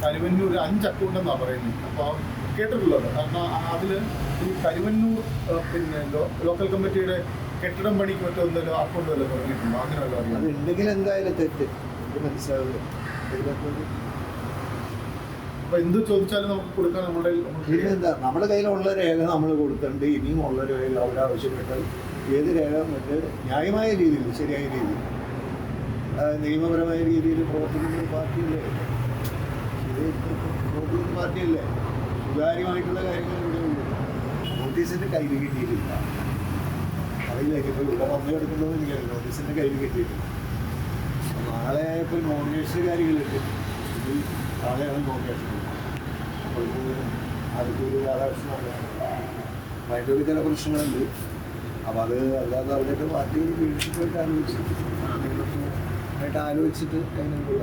Karuvannur 5 account എന്നാണ് പറയുന്നത്. അപ്പോൾ കേട്ടിട്ടുള്ളത് കാരണം അതിൽ ഈ കരുവന്നൂർ പിന്നെ ലോക്കൽ കമ്മിറ്റിയുടെ കെട്ടിടം പണിക്ക് മറ്റൊന്നല്ലോ അക്കൗണ്ട് വല്ലതും തുടങ്ങിയിട്ടുണ്ടോ? അങ്ങനെ വല്ലതും അറിയാം? അത് ഉണ്ടെങ്കിൽ എന്തായാലും തെറ്റ് മനസ്സിലാവില്ല. അപ്പോൾ എന്ത് ചോദിച്ചാലും നമുക്ക് കൊടുക്കാൻ പിന്നെന്താ നമ്മുടെ കയ്യിലുള്ള രേഖ നമ്മൾ കൊടുത്തിട്ടുണ്ട്. ഇനിയും ഉള്ള രേഖ അവരാവശ്യപ്പെട്ടാൽ ഏത് രേഖ മറ്റ് ന്യായമായ രീതിയിൽ ശരിയായ രീതിയിൽ നിയമപരമായ രീതിയിൽ പ്രവർത്തിക്കുന്ന ഒരു പാർട്ടിയല്ലേ, പ്രവർത്തിക്കുന്ന പാർട്ടിയല്ലേ. സുതാര്യമായിട്ടുള്ള കാര്യങ്ങൾ ഇവിടെ ഉണ്ട്. നോട്ടീസിൻ്റെ കയ്യിൽ കിട്ടിയിട്ടില്ല. അറിയില്ല ഇപ്പോൾ ഇവിടെ വന്നു കിടക്കുന്നതെന്ന് എനിക്കറിയില്ല. നോട്ടീസിൻ്റെ കയ്യിൽ കിട്ടിയിട്ടില്ല. നാളെ ഇപ്പോൾ നോമിനേഷൻ കാര്യങ്ങളുണ്ട്. ഇതിൽ നാളെയാണ് നോമിനേഷൻ. അപ്പോൾ അടുത്തൊരു രാധാകൃഷ്ണനാണ്. അപ്പം അതിൻ്റെ ഒരു ചില പ്രശ്നങ്ങളുണ്ട്. അപ്പോൾ അത് അല്ലാതെ അവരുടെ പാർട്ടി ലീഡർഷിപ്പായിട്ട് ആലോചിച്ചിട്ട് അതിനുള്ള ആലോചിച്ചിട്ട് അതിനുള്ള